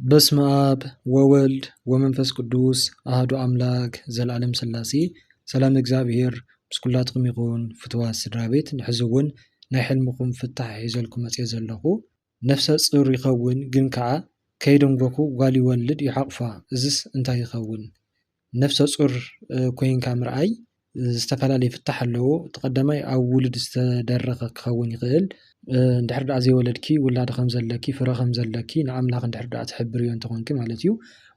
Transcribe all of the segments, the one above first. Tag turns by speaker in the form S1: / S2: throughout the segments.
S1: በስመ አብ ወወልድ ወመንፈስ ቅዱስ አሐዱ አምላክ ዘለዓለም ሥላሴ ሰላም እግዚአብሔር ምስ ኩላትኩም ይኹን። ፍትዋት ስድራቤት ንሕዚ እውን ናይ ሕልምኩም ፍታሕ ሒዘልኩም መፅእ ዘለኹ ነፍሰ ፁር ይኸውን ግን ከዓ ከይደንጎኩ ጓል ይወልድ ይሓቑፋ እዝስ እንታይ ይኸውን? ነፍሰ ፁር ኮይንካ ምርኣይ ዝተፈላለየ ፍታሕ ኣለዎ። እቲ ቀዳማይ ኣብ ውሉድ ዝተደረኸ ክኸውን ይኽእል። እንድሕር ዳኣ ዘይወለድኪ ውላድ ከም ዘለኪ ፍረ ከም ዘለኪ ንኣምላኽ እንድሕር ዳኣ ትሕብር እዮ እንተኮንኪ ማለት እዩ።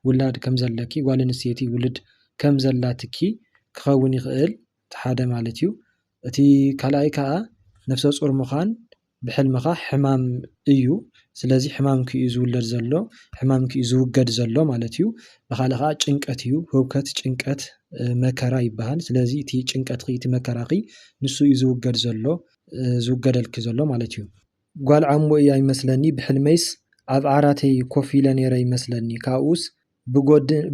S1: ውላድ ከም ዘለኪ ጓል ኣንስተይቲ ውሉድ ከም ዘላትኪ ክኸውን ይኽእል እቲ ሓደ ማለት እዩ። እቲ ካልኣይ ከዓ ነፍሰ ፁር ምዃን ብሕልምኻ ሕማም እዩ። ስለዚ ሕማምኪ እዩ ዝውለድ ዘሎ ሕማምኪ እዩ ዝውገድ ዘሎ ማለት እዩ። ብኻልእ ከዓ ጭንቀት እዩ። ህውከት ጭንቀት መከራ ይበሃል። ስለዚ እቲ ጭንቀትኺ እቲ መከራኺ ንሱ እዩ ዝውገድ ዘሎ ዝውገደልኪ ዘሎ ማለት እዩ። ጓል ዓሞ እያ ይመስለኒ ብሕልመይስ ኣብ ዓራተይ ኮፍ ኢለ ነይረ ይመስለኒ። ካብኡስ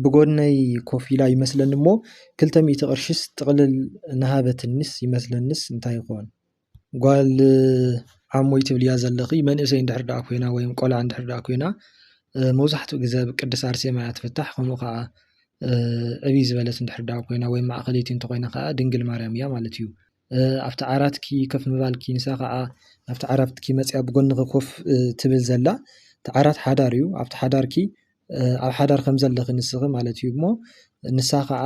S1: ብጎድነይ ኮፍ ኢላ ይመስለኒ እሞ 200 ቅርሽስ ጥቕልል ናሃበትንስ ይመስለንስ እንታይ ይኾን? ጓል ዓሞይ ትብል እያ ዘለኺ መንእሰይ እንድሕር ዳኣ ኮይና ወይም ቆልዓ እንድሕር ዳኣ ኮይና መብዛሕትኡ ግዜ ብቅድስት ኣርሴማ እያ ትፍታሕ። ከምኡ ከዓ ዕብይ ዝበለት እንድሕር ዳኣ ኮይና ወይም ማእኸለይቲ እንተኮይና ከዓ ድንግል ማርያም እያ ማለት እዩ። ኣብቲ ዓራትኪ ከፍ ምባልኪ ንሳ ከዓ ኣብቲ ዓራትኪ መፅያ ብጎንኺ ኮፍ ትብል ዘላ እቲ ዓራት ሓዳር እዩ። ኣብቲ ሓዳርኪ ኣብ ሓዳር ከም ዘለኺ ንስኺ ማለት እዩ እሞ ንሳ ከዓ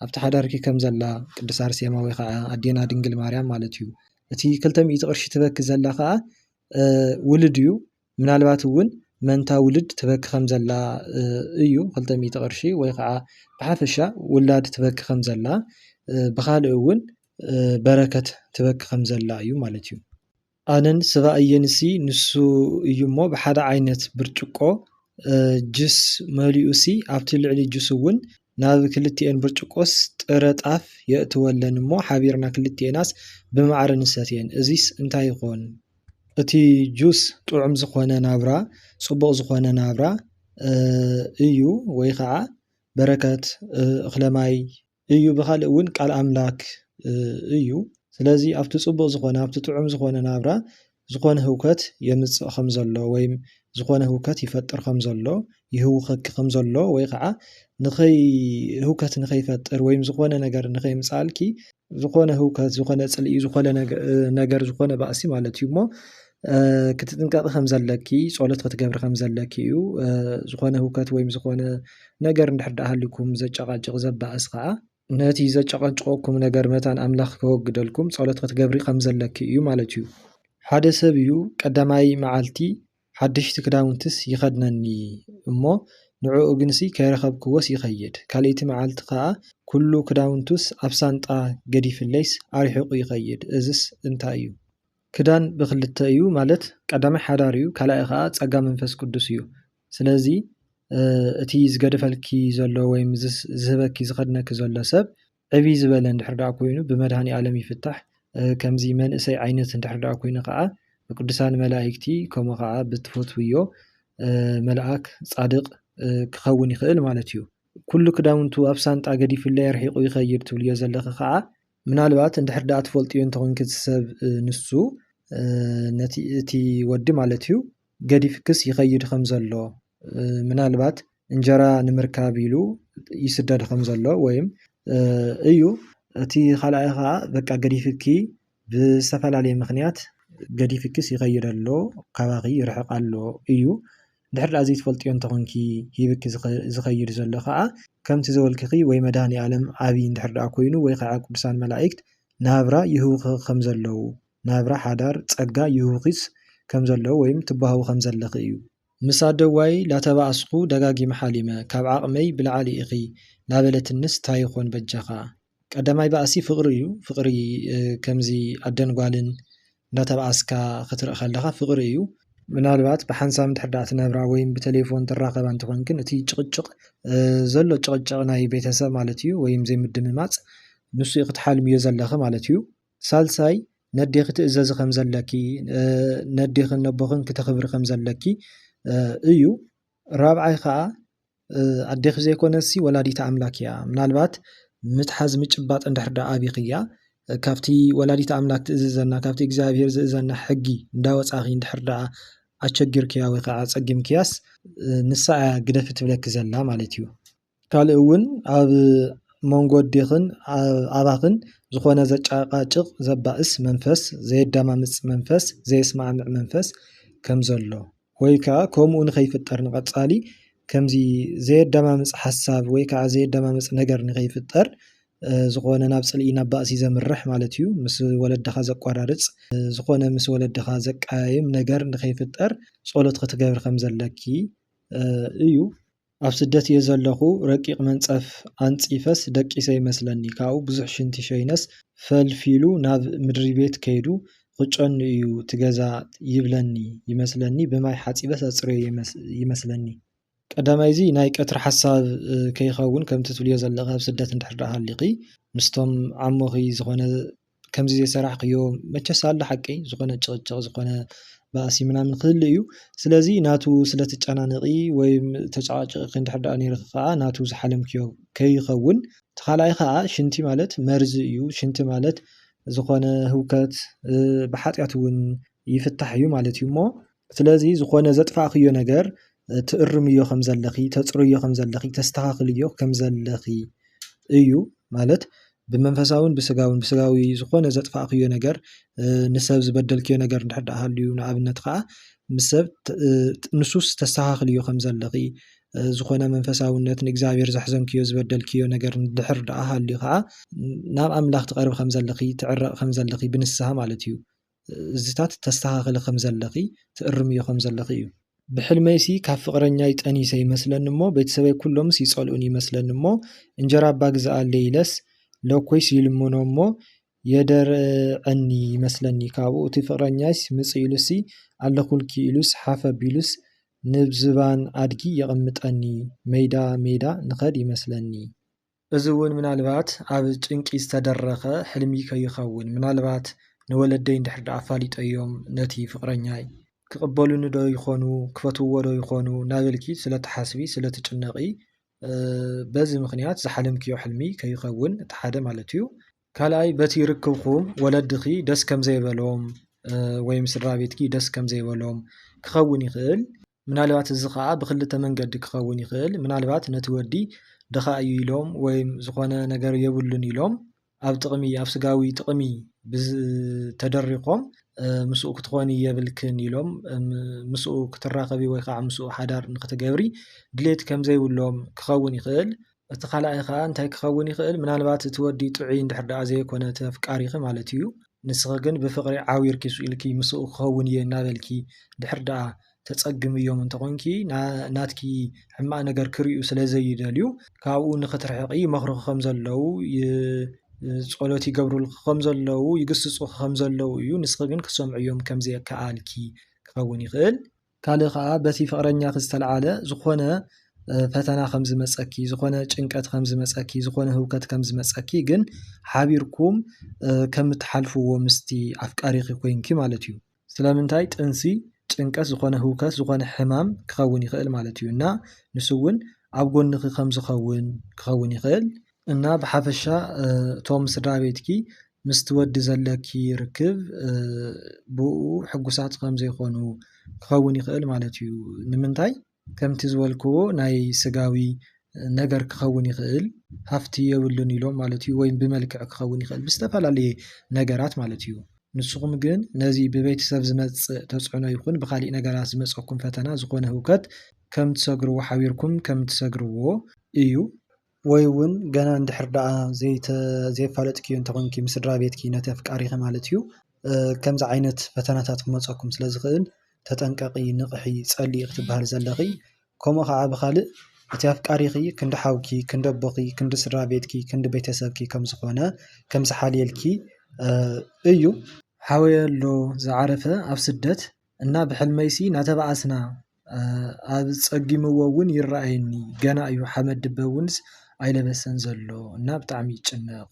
S1: ኣብቲ ሓዳርኪ ከም ዘላ ቅድስት ኣርሴማ ወይ ከዓ ኣዴና ድንግል ማርያም ማለት እዩ። እቲ 200 ቅርሺ ትበኪ ዘላ ከዓ ውሉድ እዩ። ምናልባት እውን መንታ ውሉድ ትበኪ ከም ዘላ እዩ 200 ቅርሺ ወይ ከዓ ብሓፈሻ ውላድ ትበኪ ከም ዘላ ብኻልእ እውን በረከት ትበኪ ከም ዘላ እዩ ማለት እዩ። ኣነን ሰብኣየንሲ ንሱ እዩ እሞ ብሓደ ዓይነት ብርጭቆ ጁስ መሊኡሲ ኣብቲ ልዕሊ ጁስ እውን ናብ ክልቲአን ብርጭቆስ ጥረ ጣፍ የእትወለን እሞ ሓቢርና ክልቲአናስ ብማዕረ ንሰትየን እዚስ እንታይ ይኾን? እቲ ጁስ ጥዑም ዝኾነ ናብራ ፅቡቕ ዝኾነ ናብራ እዩ ወይ ከዓ በረከት እኽለማይ እዩ። ብኻልእ እውን ቃል ኣምላክ እዩ። ስለዚ ኣብቲ ፅቡቕ ዝኾነ ኣብቲ ጥዑም ዝኾነ ናብራ ዝኾነ ህውከት የምፅእ ከም ዘሎ ወይም ዝኾነ ህውከት ይፈጥር ከም ዘሎ ይህውኸኪ ከም ዘሎ ወይ ከዓ ህውከት ንኸይፈጥር ወይም ዝኾነ ነገር ንኸይምፃልኪ ዝኾነ ህውከት ዝኾነ ፅልኢ ዝኾነ ነገር ዝኾነ ባእሲ ማለት እዩ እሞ ክትጥንቀቂ ከም ዘለኪ ጸሎት ክትገብሪ ከም ዘለኪ እዩ። ዝኾነ ህውከት ወይም ዝኾነ ነገር እንድሕር ዳኣ ሃልይኩም ዘጨቃጭቕ ዘባእስ ከዓ ነቲ ዘጨቃጭቐኩም ነገር መታን ኣምላኽ ከወግደልኩም ጸሎት ክትገብሪ ከም ዘለኪ እዩ ማለት እዩ። ሓደ ሰብ እዩ ቀዳማይ መዓልቲ ሓድሽቲ ክዳውንትስ ይኸድነኒ እሞ ንዕኡ ግንሲ ከይረኸብክዎስ ይኸይድ። ካልእቲ መዓልቲ ከዓ ኩሉ ክዳውንቱስ ኣብ ሳንጣ ገዲፍለይስ ኣርሒቑ ይኸይድ። እዝስ እንታይ እዩ? ክዳን ብክልተ እዩ ማለት ቀዳማይ ሓዳር እዩ፣ ካልኣይ ከዓ ጸጋ መንፈስ ቅዱስ እዩ። ስለዚ እቲ ዝገደፈልኪ ዘሎ ወይም ዝህበኪ ዝኸድነኪ ዘሎ ሰብ ዕብይ ዝበለ እንድሕር ዳኣ ኮይኑ ብመድሃኒ ዓለም ይፍታሕ። ከምዚ መንእሰይ ዓይነት እንድሕር ዳኣ ኮይኑ ከዓ ብቅዱሳን መላእክቲ ከምኡ ከዓ ብትፈትውዮ መልኣክ ጻድቕ ክኸውን ይኽእል ማለት እዩ። ኩሉ ክዳውንቱ ኣብ ሳንጣ ገዲፍለይ ኣርሒቑ ይኸይድ ትብልዮ ዘለኺ ከዓ ምናልባት እንድሕር ዳኣ ትፈልጥዮ እንተኮንኪ ሰብ ንሱ ነቲ እቲ ወዲ ማለት እዩ ገዲፍክስ ይኸይድ ከም ዘሎ ምናልባት እንጀራ ንምርካብ ኢሉ ይስደድ ከም ዘሎ ወይም እዩ። እቲ ካልኣይ ከዓ በቃ ገዲፍኪ ብዝተፈላለየ ምክንያት ገዲፍክስ ይኸይድ ኣሎ ካባኺ ይርሕቕ ኣሎ እዩ። እንድሕር ዳኣ ዘይትፈልጥዮ እንተኮንኪ ሂብኪ ዝኸይድ ዘሎ ከዓ ከምቲ ዘበልክኺ ወይ መድሃኒ ዓለም ዓብይ እንድሕር ዳኣ ኮይኑ ወይ ከዓ ቅዱሳን መላእክት ናብራ ይህውኽ ከም ዘለዉ ናብራ ሓዳር ጸጋ ይህውኺስ ከም ዘለዉ ወይም ትባሃቡ ከም ዘለኺ እዩ። ምስ ኣደዋይ ላተባእስኩ ደጋጊመ ሓሊመ ካብ ዓቕመይ ብላዕሊ ኢኺ ላበለትንስ እንታይ ይኾን በጃኻ? ቀዳማይ ባእሲ ፍቕሪ እዩ። ፍቕሪ ከምዚ ኣደን ጓልን እንዳተባእስካ ክትርኢ ከለኻ ፍቕሪ እዩ። ምናልባት ብሓንሳብ እንድሕር ዳኣ ትነብራ ወይም ብቴሌፎን ትራኸባ እንትኮንክን እቲ ጭቕጭቕ ዘሎ ጭቕጭቕ ናይ ቤተሰብ ማለት እዩ ወይም ዘይምድምማፅ ንሱ ክትሓልምዮ ዘለኺ ማለት እዩ። ሳልሳይ ነዴኺ ትእዘዝ ከም ዘለኪ ነዴኽን ነቦኽን ክተኽብሪ ከም ዘለኪ እዩ። ራብዓይ ከዓ ኣዴኺ ዘይኮነሲ ወላዲተ ኣምላክ እያ። ምናልባት ምትሓዝ ምጭባጥ እንድሕር ዳኣ ኣብይኽያ ካብቲ ወላዲተ ኣምላክ ትእዝዘና ካብቲ እግዚኣብሔር ዝእዘና ሕጊ እንዳወፃኺ እንድሕር ዳኣ ኣቸጊርክያ ወይ ከዓ ፀጊምክያስ ንሳ እያ ግደፍ ትብለኪ ዘላ ማለት እዩ። ካልእ እውን ኣብ መንጎዲኽን ኣባኽን ዝኾነ ዘጫቃጭቕ ዘባእስ መንፈስ ዘየዳማምፅ መንፈስ ዘየስማዕምዕ መንፈስ ከም ዘሎ ወይ ከዓ ከምኡ ንኸይፍጠር ንቐፃሊ ከምዚ ዘየዳማምፅ ሓሳብ ወይ ከዓ ዘየዳማምፅ ነገር ንኸይፍጠር ዝኾነ ናብ ፅልኢ ናብ ባእሲ ዘምርሕ ማለት እዩ። ምስ ወለድኻ ዘቋራርፅ ዝኾነ ምስ ወለድኻ ዘቀያይም ነገር ንኸይፍጠር ጸሎት ክትገብር ከም ዘለኪ እዩ። ኣብ ስደት እየ ዘለኹ ረቂቕ መንፀፍ ኣንፂፈስ ደቂሰ ይመስለኒ ካብኡ ብዙሕ ሽንቲ ሸይነስ ፈልፊሉ ናብ ምድሪ ቤት ከይዱ ክጮኒ እዩ ትገዛ ይብለኒ ይመስለኒ ብማይ ሓፂበስ ኣፅረዮ ይመስለኒ። ቀዳማይ እዚ ናይ ቀትሪ ሓሳብ ከይኸውን ከምቲ ትብልዮ ዘለኻ ኣብ ስደት እንድሕር ዳኣ ሃሊኺ ምስቶም ዓሞኺ ዝኾነ ከምዚ ዘይሰራሕክዮ መቸስ ኣለ ሓቂ ዝኾነ ጭቕጭቕ ዝኾነ ባእሲ ምናምን ክህሉ እዩ። ስለዚ ናቱ ስለትጨናነቒ ወይ ተጨቃጭቕኪ እንድሕር ዳኣ ነይርኺ ከዓ ናቱ ዝሓለምክዮ ከይኸውን እቲ ካልኣይ ከዓ ሽንቲ ማለት መርዚ እዩ። ሽንቲ ማለት ዝኾነ ህውከት ብሓጢኣት እውን ይፍታሕ እዩ ማለት እዩ እሞ ስለዚ ዝኾነ ዘጥፋእክዮ ነገር ትእርምዮ ከም ዘለኺ ተፅርዮ ከም ዘለኺ ተስተኻኽልዮ ከም ዘለኺ እዩ ማለት ብመንፈሳውን ብስጋዊ ዝኾነ ዘጥፋእክዮ ነገር ንሰብ ዝበደልክዮ ነገር እንድሕር ዳኣ ሃልዩ ንኣብነት ከዓ ምስ ሰብ ንሱስ ተስተኻኽልዮ ከም ዘለኺ ዝኾነ መንፈሳውነት ንእግዚኣብሔር ዘሕዘንክዮ ዝበደልክዮ ነገር እንድሕር ዳኣ ሃልዩ ከዓ ናብ ኣምላኽ ትቐርብ ከም ዘለኺ ትዕረቕ ከም ዘለኺ ብንስሓ ማለት እዩ። እዚታት ተስተኻኽሊ ከም ዘለኺ ትእርምዮ ከም ዘለኺ እዩ። ብሕልመይሲ ካብ ፍቕረኛይ ጠኒሰ ይመስለኒ እሞ ቤተሰበይ ኩሎምስ ይፀልኡን ይመስለኒ እሞ እንጀራ ኣባ ግዝኣለይ ኢለስ ለኮይስ ይልምኖ እሞ የደርዐኒ ይመስለኒ ካብኡ እቲ ፍቕረኛይስ ምፅ ኢሉሲ ኣለኹልኪ ኢሉስ ሓፍ ኣቢሉስ ንብዝባን ኣድጊ የቐምጠኒ ሜዳ ሜዳ ንኸድ ይመስለኒ። እዚ እውን ምናልባት ኣብ ጭንቂ ዝተደረኸ ሕልሚ ከይኸውን ምናልባት ንወለደይ እንድሕር ዳኣ ኣፋሊጠዮም ነቲ ፍቕረኛይ ክቕበሉኒ ዶ ይኾኑ ክፈትውዎ ዶ ይኾኑ ናበልኪ ስለትሓስቢ ስለትጭነቒ በዚ ምክንያት ዝሓለምክዮ ሕልሚ ከይኸውን እቲ ሓደ ማለት እዩ። ካልኣይ በቲ ርክብኩም ወለድኺ ደስ ከም ዘይበሎም ወይ ስድራ ቤትኪ ደስ ከም ዘይበሎም ክኸውን ይኽእል። ምናልባት እዚ ከዓ ብክልተ መንገዲ ክኸውን ይኽእል። ምናልባት ነቲ ወዲ ድኻ እዩ ኢሎም ወይ ዝኾነ ነገር የብሉን ኢሎም ኣብ ጥቕሚ ኣብ ስጋዊ ጥቕሚ ተደሪኾም ምስኡ ክትኾኒ የብልክን ኢሎም ምስኡ ክትራኸቢ ወይ ከዓ ምስኡ ሓዳር ንክትገብሪ ድሌት ከም ዘይብሎም ክኸውን ይኽእል። እቲ ካልኣይ ከዓ እንታይ ክኸውን ይኽእል ምናልባት እቲ ወዲ ጥዑይ እንድሕር ዳኣ ዘይኮነ ተፍቃሪኺ ማለት እዩ ንስኺ ግን ብፍቕሪ ዓዊርኪ ስኢልኪ ምስኡ ክኸውን እየ እናበልኪ ድሕር ዳኣ ተፀግምዮም እንተኾንኪ ናትኪ ሕማቕ ነገር ክርእዩ ስለዘይደልዩ ካብኡ ንኽትርሕቂ ይመኽሩኺ ከም ዘለው ጸሎት ይገብሩልኺ ከም ዘለው ይግስጹኺ ከም ዘለው እዩ። ንስኺ ግን ክሰምዕዮም ከም ዘይከኣልኪ ክኸውን ይኽእል። ካልእ ከዓ በቲ ፍቕረኛኺ ዝተለዓለ ዝኾነ ፈተና ከም ዝመፀኪ ዝኾነ ጭንቀት ከም ዝመፀኪ ዝኾነ ህውከት ከም ዝመፀኪ ግን ሓቢርኩም ከም እትሓልፍዎ ምስቲ ኣፍቃሪኺ ኮንኪ ማለት እዩ። ስለምንታይ ጥንሲ ጭንቀት ዝኾነ ህውከት ዝኾነ ሕማም ክኸውን ይኽእል ማለት እዩ እና ንሱ እውን ኣብ ጎንኺ ከም ዝኸውን ክኸውን ይኽእል እና ብሓፈሻ እቶም ስድራ ቤትኪ ምስ ትወዲ ዘለኪ ርክብ ብኡ ሕጉሳት ከም ዘይኾኑ ክኸውን ይኽእል ማለት እዩ። ንምንታይ ከምቲ ዝበልክዎ ናይ ስጋዊ ነገር ክኸውን ይኽእል ሃፍቲ የብሉን ኢሎም ማለት እዩ ወይ ብመልክዕ ክኸውን ይኽእል ብዝተፈላለየ ነገራት ማለት እዩ። ንስኹም ግን ነዚ ብቤተሰብ ዝመፅእ ተፅዕኖ ይኹን ብካሊእ ነገራት ዝመፀኩም ፈተና ዝኾነ ህውከት ከም ትሰግርዎ ሓቢርኩም ከም ትሰግርዎ እዩ። ወይ እውን ገና እንድሕር ዳኣ ዘይፋለጥክዮ እንተኾንኪ ምስ ስድራ ቤትኪ ነቲ ኣፍቃሪኺ ማለት እዩ ከምዚ ዓይነት ፈተናታት ክመፀኩም ስለዝኽእል ተጠንቀቂ ንቕሒ ፀሊኢ ክትበሃል ዘለኺ። ከምኡ ከዓ ብካልእ እቲ ኣፍቃሪኺ ክንዲ ሓውኪ ክንዲ ኣቦኺ ክንዲ ስድራ ቤትኪ ክንዲ ቤተሰብኪ ከም ዝኾነ ከም ዝሓልየልኪ እዩ። ሓወየሎ ዝዓረፈ ኣብ ስደት እና ብሕልመይሲ ናተባኣስና ኣብ ፀጊምዎ እውን ይረኣየኒ ገና እዩ ሓመድ ድበ እውንስ ኣይለበሰን ዘሎ እና ብጣዕሚ ይጭነቕ።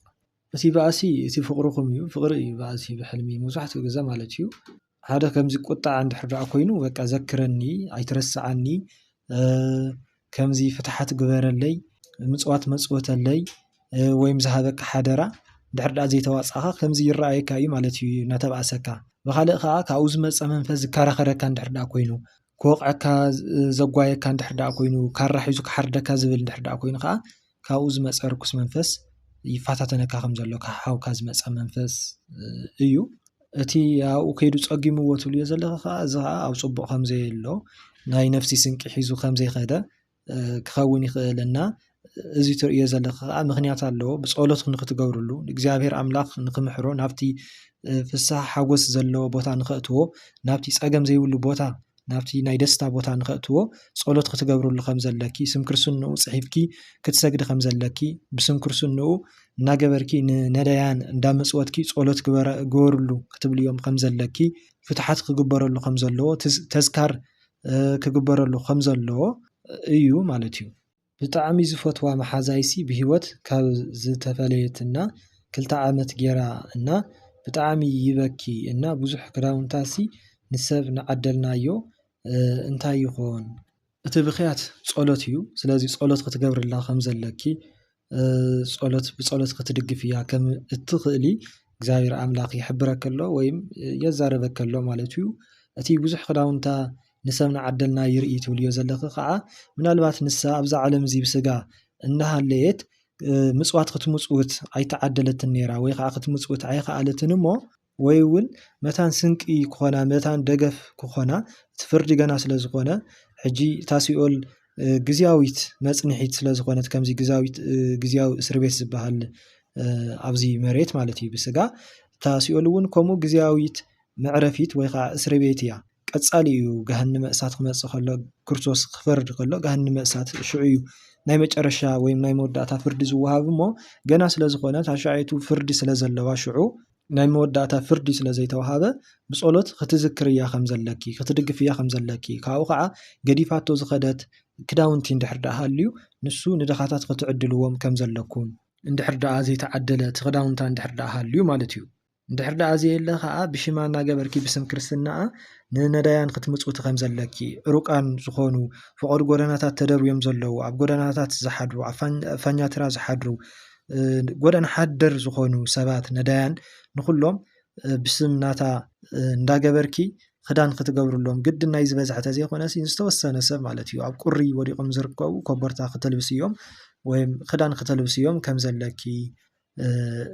S1: እቲ ባእሲ እቲ ፍቕርኹም እዩ ፍቕሪ እዩ ባእሲ ብሕልሚ መብዛሕትኡ ግዜ ማለት እዩ። ሓደ ከምዚ ቁጣዕ እንድሕር ዳኣ ኮይኑ በቃ ዘክረኒ ኣይትረስዓኒ ከምዚ ፍትሓት ግበረለይ ምፅዋት መፅወተለይ ወይም ዝሃበካ ሓደራ ድሕር ዳኣ ዘይተዋፅኣኻ ከምዚ ይረኣየካ እዩ ማለት እዩ እናተባእሰካ። ብኻልእ ከዓ ካብኡ ዝመፀ መንፈስ ዝከራኸረካ እንድሕር ዳኣ ኮይኑ ክወቕዐካ ዘጓየካ እንድሕር ዳኣ ኮይኑ ካራ ሒዙ ክሓርደካ ዝብል እንድሕር ዳኣ ኮይኑ ከዓ ካብኡ ዝመፀ ርኩስ መንፈስ ይፈታተነካ ከም ዘሎ ካብ ሓውካ ዝመፀ መንፈስ እዩ። እቲ ኣብኡ ከይዱ ፀጊምዎ ትብልዮ ዘለኹ ከዓ እዚ ከዓ ኣብ ፅቡቕ ከምዘየሎ ናይ ነፍሲ ስንቂ ሒዙ ከምዘይኸደ ክኸውን ይኽእል እና እዚ ትርእዮ ዘለኹ ከዓ ምክንያት ኣለዎ። ብፀሎት ንክትገብርሉ እግዚኣብሔር ኣምላኽ ንክምሕሮ ናብቲ ፍስሓ ሓጎስ ዘለዎ ቦታ ንኸእትዎ ናብቲ ፀገም ዘይብሉ ቦታ ናብቲ ናይ ደስታ ቦታ ንኸእትዎ ፀሎት ክትገብርሉ ከም ዘለኪ ስም ክርስትንኡ ፅሒፍኪ ክትሰግዲ ከም ዘለኪ ብስም ክርስትንኡ እናገበርኪ ንነዳያን እንዳመፅወትኪ ፀሎት ግበርሉ ክትብልዮም ከም ዘለኪ ፍትሓት ክግበረሉ ከም ዘለዎ ተዝካር ክግበረሉ ከም ዘለዎ እዩ ማለት እዩ። ብጣዕሚ ዝፈትዋ መሓዛይሲ ብሂወት ካብ ዝተፈለየትና 2 ዓመት ጌራ እና ብጣዕሚ ይበኪ እና ብዙሕ ክዳውንታሲ ንሰብ ንዓደልናዮ እንታይ ይኾን እቲ ብኽያት ፀሎት እዩ። ስለዚ ፀሎት ክትገብርላ ከም ዘለኪ ብፀሎት ክትድግፍ እያ ከም እትኽእሊ እግዚኣብሔር ኣምላኽ ይሕብረካ ኣሎ ወይም የዛረበካ ኣሎ ማለት እዩ። እቲ ብዙሕ ክዳውንታ ንሰብ ንዓደልና ይርኢ ትብልዮ ዘለኹ ከዓ ምናልባት ንሳ ኣብዛ ዓለም እዚ ብስጋ እናሃለየት ምፅዋት ክትምፅውት ኣይተዓደለትን ነይራ ወይ ከዓ ክትምፅውት ኣይከኣለትን እሞ ወይ እውን መታን ስንቂ ክኾና መታን ደገፍ ክኾና እቲ ፍርዲ ገና ስለ ዝኾነ ሕጂ እታ ሲኦል ግዝያዊት መፅንሒት ስለ ዝኾነት ከምዚ ግዝያዊ እስር ቤት ዝበሃል ኣብዚ መሬት ማለት እዩ ብስጋ እታ ሲኦል እውን ከምኡ ግዝያዊት መዕረፊት ወይ ከዓ እስር ቤት እያ። ቀፃሊ እዩ ገሃነመ እሳት ክመፅእ ከሎ ክርስቶስ ክፈርድ ከሎ ገሃነመ እሳት ሽዑ እዩ ናይ መጨረሻ ወይም ናይ መወዳእታ ፍርዲ ዝወሃብ እሞ ገና ስለ ዝኾነ ታሻዒቱ ፍርዲ ስለ ዘለዋ ሽዑ ናይ መወዳእታ ፍርዲ ስለ ዘይተዋሃበ ብፀሎት ክትዝክር እያ ከም ዘለኪ ክትድግፍ እያ ከም ዘለኪ ካብኡ ከዓ ገዲፋቶ ዝኸደት ክዳውንቲ እንድሕር ዳኣ ሃልዩ ንሱ ንድኻታት ክትዕድልዎም ከም ዘለኩም እንድሕር ዳኣ ዘይተዓደለ እቲ ክዳውንታ እንድሕር ዳኣ ሃልዩ ማለት እዩ። እንድሕር ዳኣ ዘየለ ከዓ ብሽማ እናገበርኪ ብስም ክርስትናኣ ንነዳያን ክትምፅውቲ ከም ዘለኪ ሩቃን ዝኾኑ ፍቑድ ጎደናታት ተደርብዮም ዘለዉ ኣብ ጎደናታት ዝሓድሩ ኣብ ፋኛትራ ዝሓድሩ ጎደና ሓደር ዝኾኑ ሰባት ነዳያን ንኩሎም ብስም ናታ እንዳገበርኪ ክዳን ክትገብርሎም ግድን ናይ ዝበዝሐ ተዘይኮነሲ ዝተወሰነ ሰብ ማለት እዩ ኣብ ቁሪ ወዲቆም ዝርከቡ ኮቦርታ ክትልብስዮም ወይም ክዳን ክትልብስዮም ከም ዘለኪ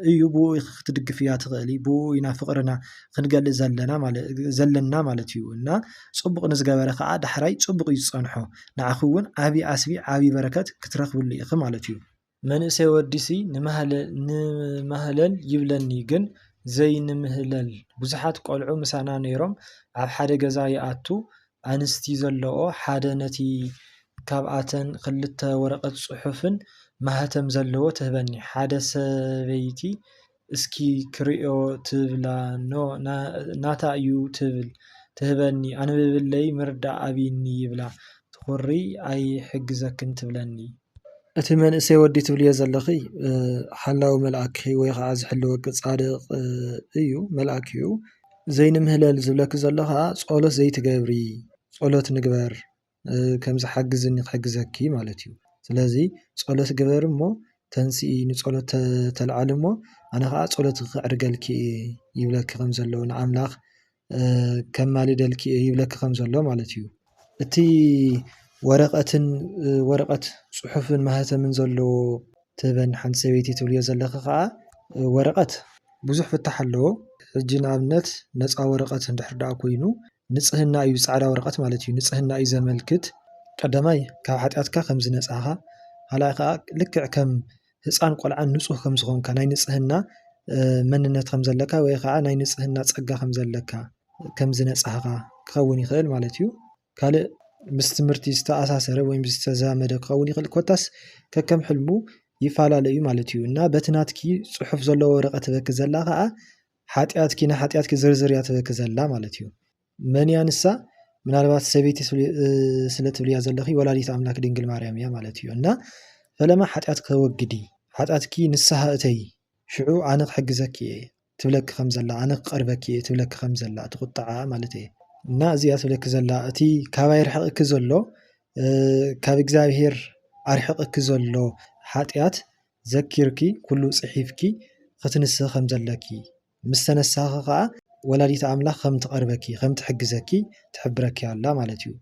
S1: እዩ። ብኡ ክትድግፍ እያ ትኽእሊ ብኡ ኢና ፍቅርና ክንገልፅ ዘለና ማለት እዩ እና ፅቡቕ ንዝገበረ ከዓ ዳሕራይ ፅቡቕ እዩ ዝፀንሖ ንዓኹ እውን ዓብይ ዓስቢ ዓብይ በረከት ክትረክብሉ ኢኹ ማለት እዩ። መንእሰይ ወዲሲ ንማህለል ይብለኒ ግን ዘይንምህለል ብዙሓት ቆልዑ ምሳና ነይሮም ኣብ ሓደ ገዛ ይኣቱ ኣንስቲ ዘለዎ ሓደ ነቲ ካብኣተን 2 ወረቐት ፅሑፍን ማህተም ዘለዎ ትህበኒ ሓደ ሰበይቲ እስኪ ክሪኦ ትብላ ኖ ናታ እዩ ትብል ትህበኒ ኣንብብለይ ምርዳእ ኣብይኒ ይብላ ትኹሪ ኣይሕግዘክን ትብለኒ። እቲ መንእሰይ ወዲ ትብልዮ ዘለኺ ሓላዊ መልኣክ ወይ ከዓ ዝሕልወክ ፃድቕ እዩ መልኣክ እዩ። ዘይንምህለል ዝብለክ ዘሎ ከዓ ፀሎት ዘይትገብሪ ፀሎት ንግበር ከም ዝሓግዝኒ ክሕግዘኪ ማለት እዩ። ስለዚ ፀሎት ግበር እሞ ተንስኢ ንፀሎት ተልዓል እሞ ኣነ ከዓ ፀሎት ክዕርገልኪ ይብለኪ ከም ዘሎ ንኣምላኽ ከማልደልኪ ይብለኪ ከም ዘሎ ማለት እዩ። እቲ ወረቐት ፅሑፍን ማህተምን ዘለዎ ትህበኒ ሓንቲ ሰበይቲ ትብልዮ ዘለኺ ከዓ ወረቐት ብዙሕ ፍታሕ ኣለዎ። ሕጂ ንኣብነት ነፃ ወረቐት እንድሕር ዳኣ ኮይኑ ንፅህና እዩ ፃዕዳ ወረቐት ማለት እዩ ንፅህና እዩ ዘመልክት ቀዳማይ ካብ ሓጢኣትካ ከም ዝነፃኻ ካልኣይ ከዓ ልክዕ ከም ህፃን ቆልዓን ንፁህ ከም ዝኾንካ ናይ ንፅህና መንነት ከም ዘለካ ወይ ከዓ ናይ ንፅህና ፀጋ ከም ዘለካ ከም ዝነፃኻ ክኸውን ይኽእል ማለት እዩ። ካልእ ምስ ትምህርቲ ዝተኣሳሰረ ወይ ዝተዛመደ ክኸውን ይኽእል ኮታስ ከከም ሕልሙ ይፈላለዩ ማለት እዩ እና በቲ ናትኪ ፅሑፍ ዘለዎ ወረቐት ትበኪ ዘላ ከዓ ሓጢኣትኪ ንሓጢኣትኪ ዝርዝር እያ ትበኪ ዘላ ማለት እዩ። መን እያ ንሳ ምናልባት ሰበይቲ ስለ ትብልያ ዘለኺ ወላዲት ኣምላክ ድንግል ማርያም እያ ማለት እዩ እና ፈለማ ሓጢኣት ከወግዲ ሓጢኣትኪ ንስሓ እተይ ሽዑ ኣነ ክሕግዘኪ እየ ትብለኪ ከም ዘላ ኣነ ክቐርበኪ እየ ትብለኪ ከም ዘላ ትቁጣዓ ማለት እየ እና እዚኣ ትብለኪ ዘላ እቲ ካባይ ርሕቕኪ ዘሎ ካብ እግዚኣብሔር ኣርሕቕኪ ዘሎ ሓጢኣት ዘኪርኪ ኩሉ ፅሒፍኪ ክትንስኽ ከም ዘለኪ ምስ ተነሳኺ ከዓ ወላዲት ኣምላኽ ከም ትቐርበኪ ከም ትሕግዘኪ ትሕብረኪ ኣላ ማለት እዩ።